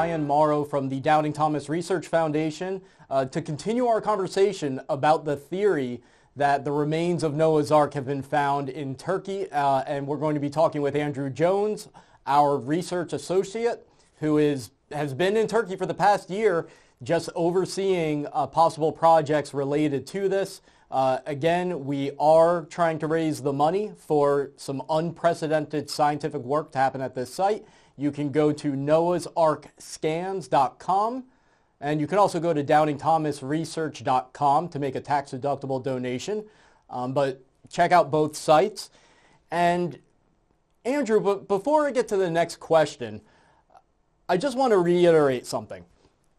Ryan Morrow from the Doubting Thomas Research Foundation to continue our conversation about the theory that the remains of Noah's Ark have been found in Turkey. And we're going to be talking with Andrew Jones, our research associate, who has been in Turkey for the past year, just overseeing possible projects related to this. Again, we are trying to raise the money for some unprecedented scientific work to happen at this site. You can go to noahsarkscans.com, and you can also go to doubtingthomasresearch.com to make a tax-deductible donation. But check out both sites. And Andrew, but before I get to the next question, I just want to reiterate something,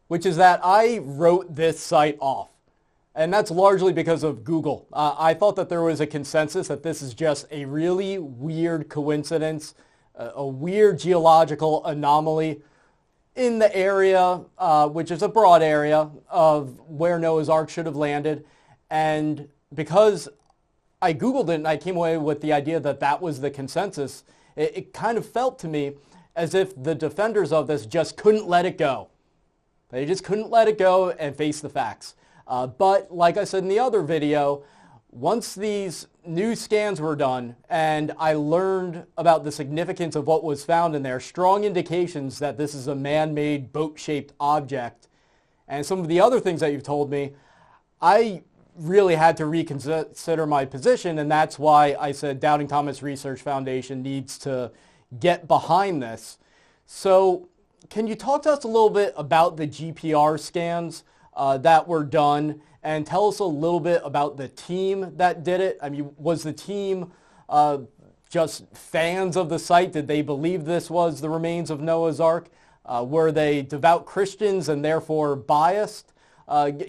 which is that I wrote this site off. And that's largely because of Google. I thought that there was a consensus that this is just a really weird coincidence, a weird geological anomaly in the area, which is a broad area of where Noah's Ark should have landed. And because I Googled it and I came away with the idea that that was the consensus, it kind of felt to me as if the defenders of this just couldn't let it go. They just couldn't let it go and face the facts. But like I said in the other video, once these new scans were done and I learned about the significance of what was found in there, strong indications that this is a man-made boat-shaped object, and some of the other things that you've told me, I really had to reconsider my position, and that's why I said Doubting Thomas Research Foundation needs to get behind this. So can you talk to us a little bit about the GPR scans that were done, and tell us a little bit about the team that did it? I mean, was the team just fans of the site? Did they believe this was the remains of Noah's Ark? Were they devout Christians and therefore biased?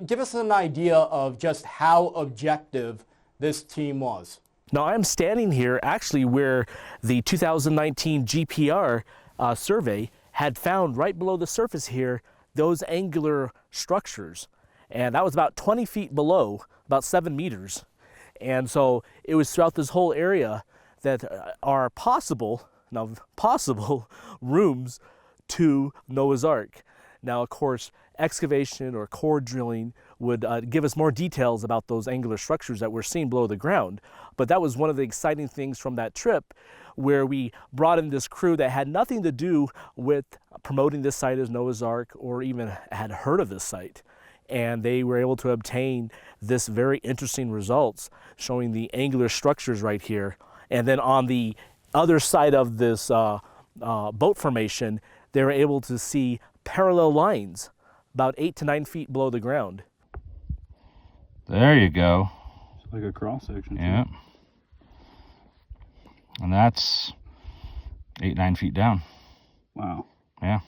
Give us an idea of just how objective this team was. Now, I'm standing here actually where the 2019 GPR survey had found right below the surface here those angular structures. And that was about 20 feet below, about 7 meters. And so it was throughout this whole area that are possible rooms to Noah's Ark. Now, of course, excavation or core drilling would give us more details about those angular structures that we're seeing below the ground. But that was one of the exciting things from that trip, where we brought in this crew that had nothing to do with promoting this site as Noah's Ark or even had heard of this site. And they were able to obtain this very interesting results showing the angular structures right here. And then on the other side of this boat formation, they were able to see parallel lines about 8 to 9 feet below the ground. There you go. It's like a cross section. Yeah. And that's 8-9 feet down. Wow. Yeah.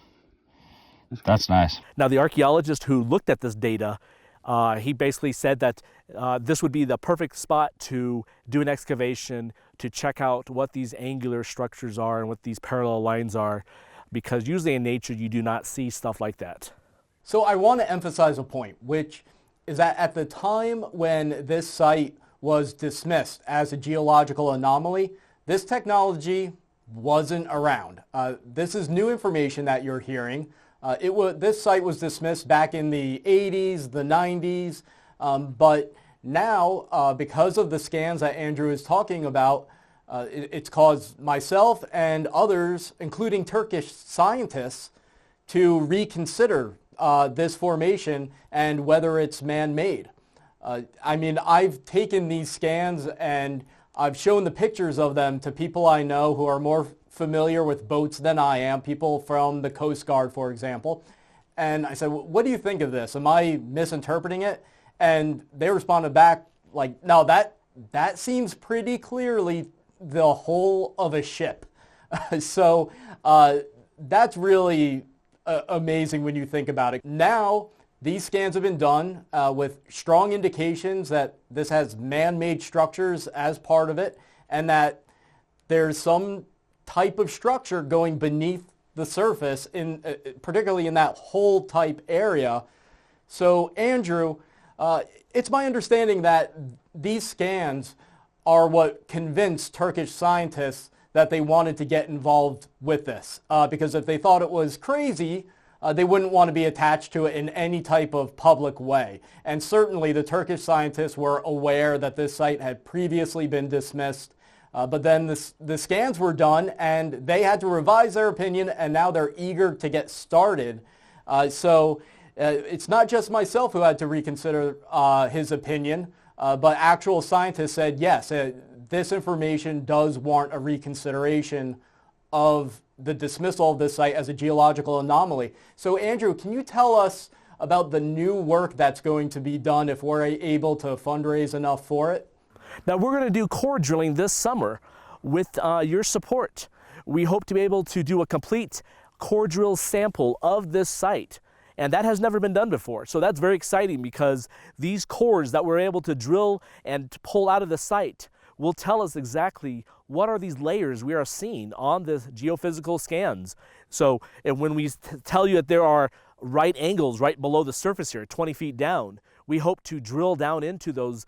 That's nice. Now, the archaeologist who looked at this data, he basically said that this would be the perfect spot to do an excavation to check out what these angular structures are and what these parallel lines are, because usually in nature you do not see stuff like that. So I want to emphasize a point, which is that at the time when this site was dismissed as a geological anomaly, this technology wasn't around. This is new information that you're hearing. This site was dismissed back in the 80s, the 90s, but now, because of the scans that Andrew is talking about, it's caused myself and others, including Turkish scientists, to reconsider this formation and whether it's man-made. I mean, I've taken these scans and I've shown the pictures of them to people I know who are more familiar with boats than I am, people from the Coast Guard, for example. And I said, what do you think of this? Am I misinterpreting it? And they responded back like, no, that seems pretty clearly the hull of a ship. So that's really amazing when you think about it. Now, these scans have been done with strong indications that this has man-made structures as part of it, and that there's some type of structure going beneath the surface, particularly in that hole type area. So Andrew, it's my understanding that these scans are what convinced Turkish scientists that they wanted to get involved with this. Because if they thought it was crazy, they wouldn't want to be attached to it in any type of public way. And certainly the Turkish scientists were aware that this site had previously been dismissed, but then the scans were done and they had to revise their opinion, and now they're eager to get started. So it's not just myself who had to reconsider his opinion, but actual scientists said, yes, this information does warrant a reconsideration of the dismissal of this site as a geological anomaly. So Andrew, can you tell us about the new work that's going to be done if we're able to fundraise enough for it? Now we're going to do core drilling this summer with your support. We hope to be able to do a complete core drill sample of this site, and that has never been done before. So that's very exciting, because these cores that we're able to drill and to pull out of the site will tell us exactly what are these layers we are seeing on the geophysical scans. So when we tell you that there are right angles right below the surface here, 20 feet down, we hope to drill down into those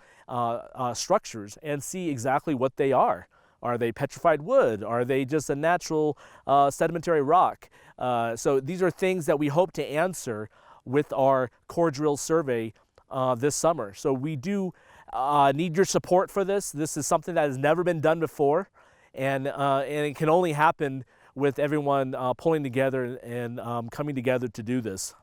structures and see exactly what they are. Are they petrified wood? Are they just a natural sedimentary rock? So these are things that we hope to answer with our core drill survey this summer. So we do need your support for this. This is something that has never been done before, and it can only happen with everyone pulling together and coming together to do this.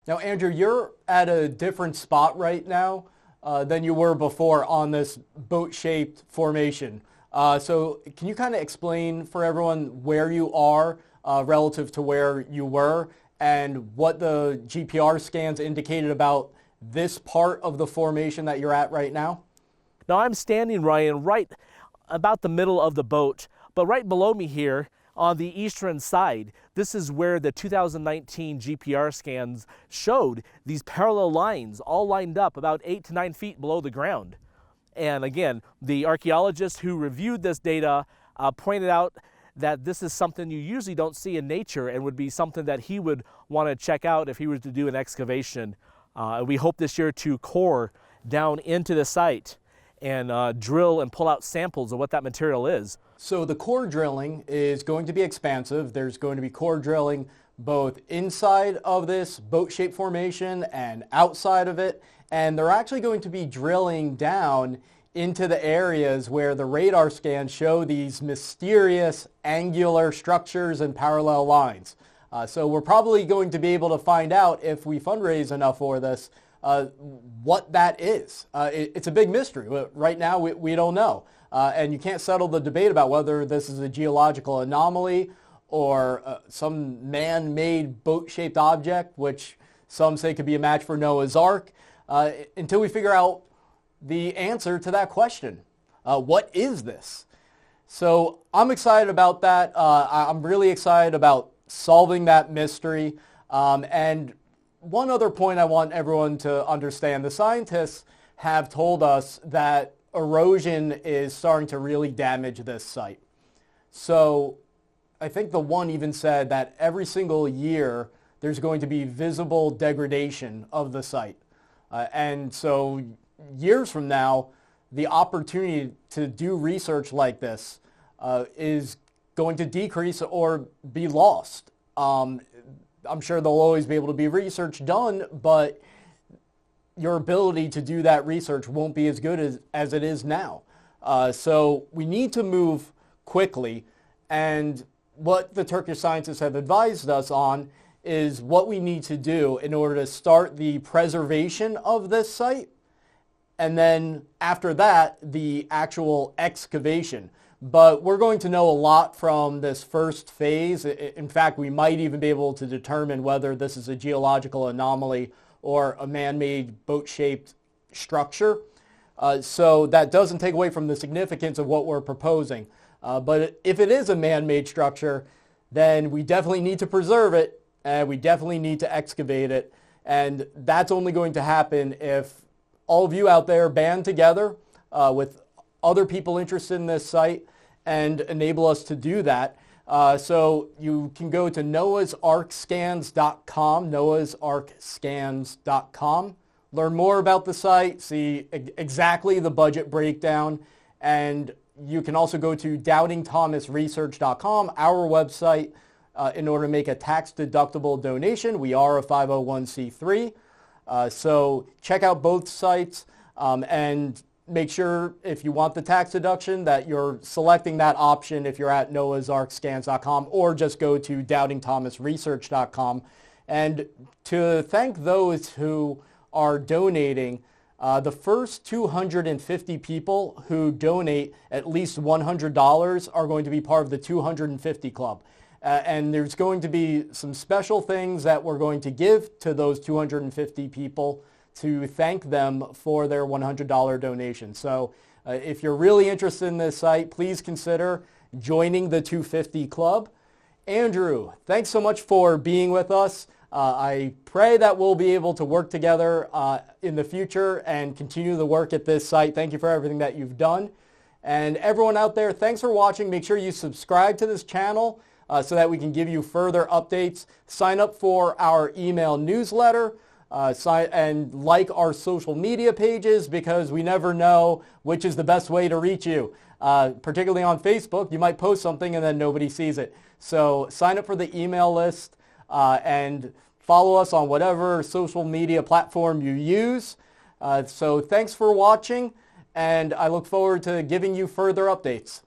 Now, Andrew, you're at a different spot right now than you were before on this boat-shaped formation. So can you kind of explain for everyone where you are relative to where you were, and what the GPR scans indicated about this part of the formation that you're at right now? Now I'm standing, Ryan, right about the middle of the boat, but right below me here on the eastern side, this is where the 2019 GPR scans showed these parallel lines all lined up about 8 to 9 feet below the ground. And again, the archaeologist who reviewed this data pointed out that this is something you usually don't see in nature, and would be something that he would want to check out if he were to do an excavation. We hope this year to core down into the site and drill and pull out samples of what that material is. So the core drilling is going to be expansive. There's going to be core drilling both inside of this boat-shaped formation and outside of it, and they're actually going to be drilling down into the areas where the radar scans show these mysterious angular structures and parallel lines. So we're probably going to be able to find out, if we fundraise enough for this, what that is. It's a big mystery. Right now we don't know. And you can't settle the debate about whether this is a geological anomaly or some man-made boat-shaped object, which some say could be a match for Noah's Ark, until we figure out the answer to that question. What is this? So I'm excited about that. I'm really excited about solving that mystery. And one other point I want everyone to understand: the scientists have told us that erosion is starting to really damage this site. So I think the one even said that every single year there's going to be visible degradation of the site. And so years from now, the opportunity to do research like this is going to decrease or be lost. I'm sure there'll always be able to be research done, but your ability to do that research won't be as good as it is now. So we need to move quickly, and what the Turkish scientists have advised us on is what we need to do in order to start the preservation of this site, and then after that, the actual excavation. But we're going to know a lot from this first phase. In fact, we might even be able to determine whether this is a geological anomaly or a man-made boat-shaped structure. So that doesn't take away from the significance of what we're proposing. But if it is a man-made structure, then we definitely need to preserve it, and we definitely need to excavate it. And that's only going to happen if all of you out there band together with other people interested in this site and enable us to do that. So you can go to nuh'unscans.com, nuh'unscans.com, learn more about the site, see exactly the budget breakdown, and you can also go to doubtingthomasresearch.com, our website, in order to make a tax-deductible donation. We are a 501c3. So check out both sites and make sure if you want the tax deduction that you're selecting that option if you're at noahsarkscans.com, or just go to doubtingthomasresearch.com. And to thank those who are donating, the first 250 people who donate at least $100 are going to be part of the 250 Club. And there's going to be some special things that we're going to give to those 250 people to thank them for their $100 donation. So if you're really interested in this site, please consider joining the 250 Club. Andrew, thanks so much for being with us. I pray that we'll be able to work together in the future and continue the work at this site. Thank you for everything that you've done. And everyone out there, thanks for watching. Make sure you subscribe to this channel so that we can give you further updates. Sign up for our email newsletter and like our social media pages, because we never know which is the best way to reach you. Particularly on Facebook, you might post something and then nobody sees it. So sign up for the email list and follow us on whatever social media platform you use. So thanks for watching, and I look forward to giving you further updates.